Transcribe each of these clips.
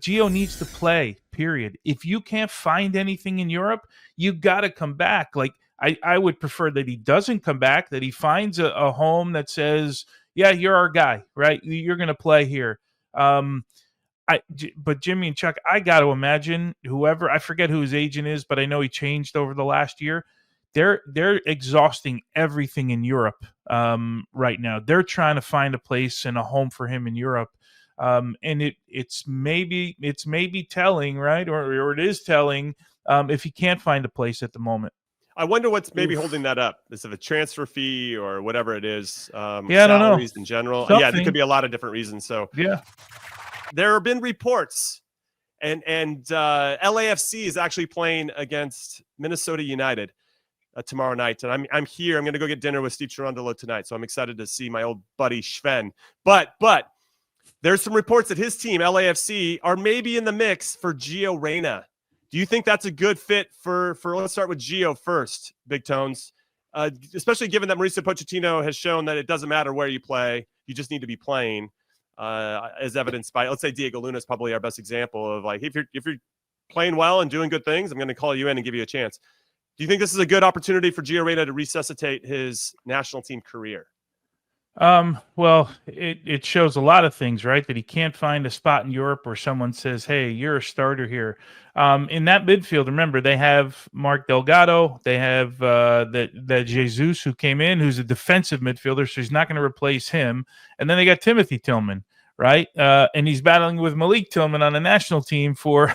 Gio needs to play, period. If you can't find anything in Europe, you got to come back. Like, I would prefer that he doesn't come back, that he finds a home that says, yeah, you're our guy, right? You're going to play here. But Jimmy and Chuck, I got to imagine whoever, I forget who his agent is, but I know he changed over the last year. They're exhausting everything in Europe right now. They're trying to find a place and a home for him in Europe. And it's maybe telling, right? Or it is telling if he can't find a place at the moment. I wonder what's maybe holding that up. Is it a transfer fee or whatever it is? I don't know. Salaries in general. Something. Yeah, there could be a lot of different reasons. So yeah, there have been reports, and LAFC is actually playing against Minnesota United tomorrow night. And I'm here. I'm going to go get dinner with Steve Cherundolo tonight. So I'm excited to see my old buddy Sven. But there's some reports that his team, LAFC, are maybe in the mix for Gio Reyna. Do you think that's a good fit for let's start with Gio first, Big Tones, especially given that Mauricio Pochettino has shown that it doesn't matter where you play, you just need to be playing, as evidenced by, let's say, Diego Luna is probably our best example of, like, if you're playing well and doing good things, I'm going to call you in and give you a chance. Do you think this is a good opportunity for Gio Reyna to resuscitate his national team career? Well, it shows a lot of things, right? That he can't find a spot in Europe where someone says, hey, you're a starter here. In that midfield, remember, they have Mark Delgado. They have that Jesus who came in, who's a defensive midfielder, so he's not going to replace him. And then they got Timothy Tillman, right? And he's battling with Malik Tillman on the national team for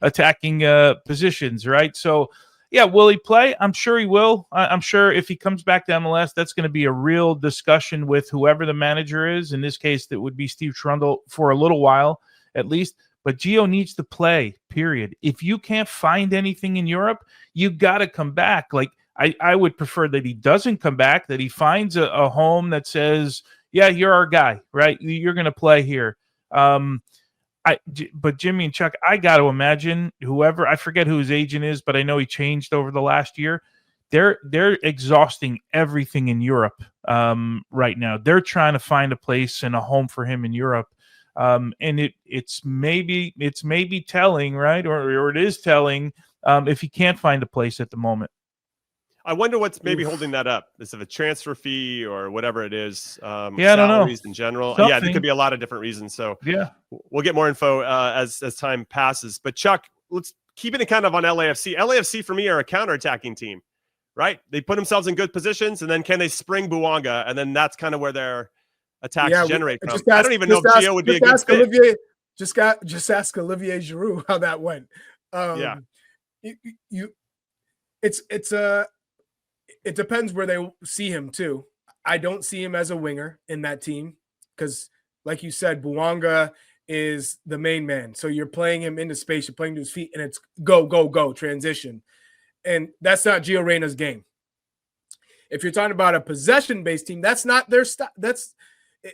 attacking positions, right? So, yeah, will he play? I'm sure he will. I'm sure if he comes back to MLS, that's going to be a real discussion with whoever the manager is. In this case, that would be Steve Cherundolo for a little while at least. But Gio needs to play, period. If you can't find anything in Europe, you got to come back. Like, I would prefer that he doesn't come back, that he finds a home that says, yeah, you're our guy, right? You're going to play here. But Jimmy and Chuck, I got to imagine whoever, I forget who his agent is, but I know he changed over the last year. They're exhausting everything in Europe right now. They're trying to find a place and a home for him in Europe. And it's maybe telling, right? Or it is telling if he can't find a place at the moment. I wonder what's maybe holding that up. Is it a transfer fee or whatever it is? I don't know. Salaries in general. Something. Yeah, there could be a lot of different reasons. So yeah, we'll get more info as time passes. But Chuck, let's keep it kind of on LAFC. LAFC for me are a counterattacking team, right? They put themselves in good positions, and then can they spring Bouanga? And then that's kind of where their attacks generate from. I don't even know if Gio would be a good fit. Olivier, just ask Olivier Giroud how that went. It depends where they see him too. I don't see him as a winger in that team because, like you said, Bouanga is the main man. So you're playing him into space, you're playing to his feet, and it's go, transition. And that's not Gio Reyna's game. If you're talking about a possession-based team, that's not their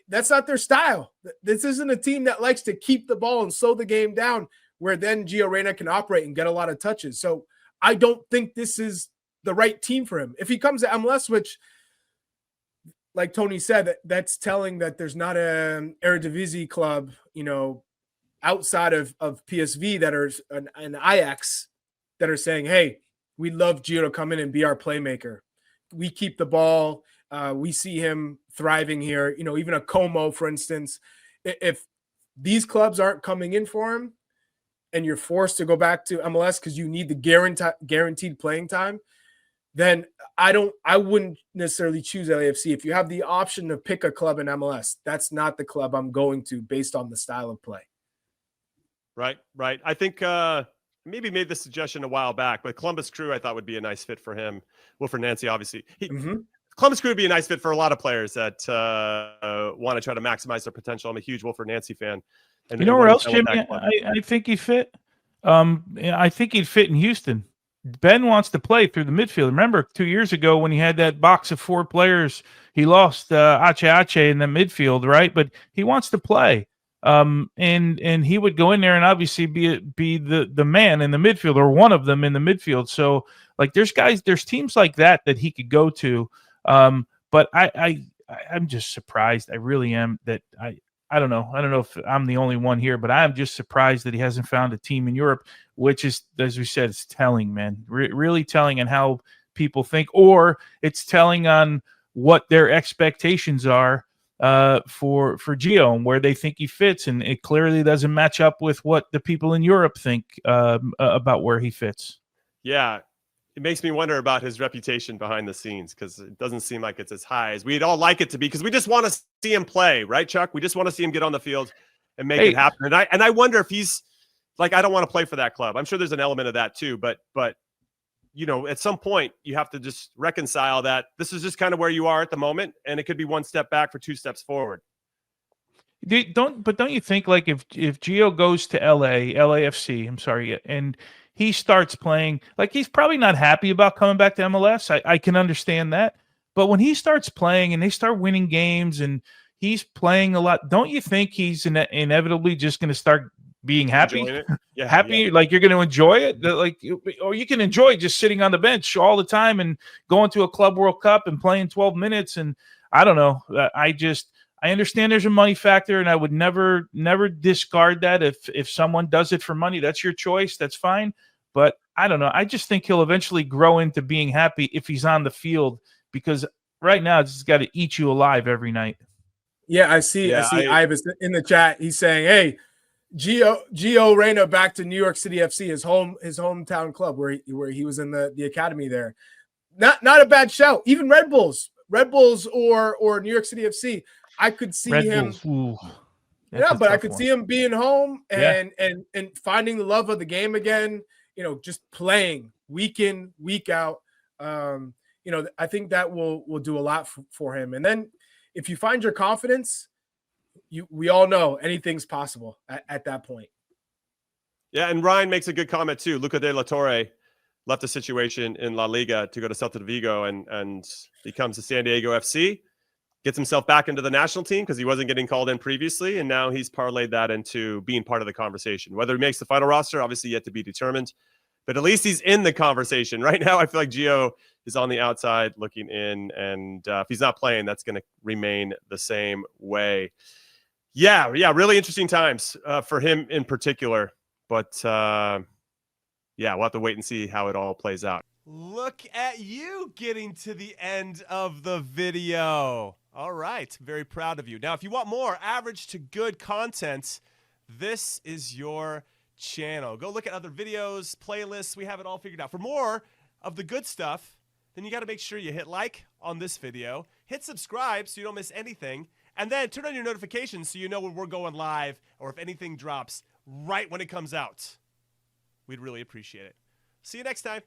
that's not their style. This isn't a team that likes to keep the ball and slow the game down, where then Gio Reyna can operate and get a lot of touches. So I don't think this is the right team for him. If he comes to MLS, which, like Tony said, that's telling that there's not an Eredivisie club, outside of PSV that are an Ajax that are saying, hey, we'd love Gio to come in and be our playmaker. We keep the ball. We see him thriving here. Even a Como, for instance. If these clubs aren't coming in for him and you're forced to go back to MLS because you need the guaranteed playing time, then I wouldn't necessarily choose LAFC. If you have the option to pick a club in MLS, that's not the club I'm going to based on the style of play. Right. I think maybe made this suggestion a while back, but Columbus Crew I thought would be a nice fit for him. Wilfred Nancy, obviously. Columbus Crew would be a nice fit for a lot of players that want to try to maximize their potential. I'm a huge Wilfred Nancy fan. And where else, Jimmy? I think he'd fit. I think he'd fit in Houston. Ben wants to play through the midfield. Remember 2 years ago when he had that box of 4 players, he lost Ache in the midfield, right? But he wants to play. And he would go in there and obviously be the man in the midfield, or one of them in the midfield. So like there's teams like that he could go to. But I'm just surprised. I really am that I don't know. I don't know if I'm the only one here, but I'm just surprised that he hasn't found a team in Europe, which is, as we said, it's telling, man. Really telling on how people think, or it's telling on what their expectations are for Gio and where they think he fits, and it clearly doesn't match up with what the people in Europe think about where he fits. Yeah, it makes me wonder about his reputation behind the scenes, because it doesn't seem like it's as high as we'd all like it to be, because we just want to see him play, right, Chuck? We just want to see him get on the field and make it happen. And I wonder if he's like, I don't want to play for that club. I'm sure there's an element of that too, but you know, at some point you have to just reconcile that this is just kind of where you are at the moment, and it could be one step back for two steps forward. Don't you think, like, if Gio goes to LAFC, I'm sorry, and he starts playing, like, he's probably not happy about coming back to MLS. I can understand that. But when he starts playing and they start winning games and he's playing a lot, don't you think he's inevitably just going to start being happy? Yeah, happy, like, you're going to enjoy it, like, or you can enjoy just sitting on the bench all the time and going to a Club World Cup and playing 12 minutes. And I don't know. I understand there's a money factor, and I would never discard that. If someone does it for money, that's your choice. That's fine. But I don't know. I just think he'll eventually grow into being happy if he's on the field, because right now it's got to eat you alive every night. Yeah, I see Ivis in the chat. He's saying, hey, Gio Reyna back to New York City FC, his hometown club where he was in the academy there. Not a bad shout. Even Red Bulls or New York City FC. I could see him. Yeah, but I could see him being home and finding the love of the game again. You know, just playing week in, week out. You know, I think that will do a lot for him. And then if you find your confidence, we all know anything's possible at that point. Yeah, and Ryan makes a good comment too. Luca de la Torre left a situation in La Liga to go to Celta de Vigo, and he comes to San Diego FC, gets himself back into the national team because he wasn't getting called in previously, and now he's parlayed that into being part of the conversation. Whether he makes the final roster, obviously yet to be determined, but at least he's in the conversation. Right now, I feel like Gio is on the outside looking in, and if he's not playing, that's going to remain the same way. Yeah, really interesting times for him in particular, but yeah, we'll have to wait and see how it all plays out. Look at you getting to the end of the video. All right, very proud of you. Now, if you want more average to good content, this is your channel. Go look at other videos, playlists. We have it all figured out. For more of the good stuff, then you got to make sure you hit like on this video, hit subscribe so you don't miss anything, and then turn on your notifications so you know when we're going live or if anything drops right when it comes out. We'd really appreciate it. See you next time.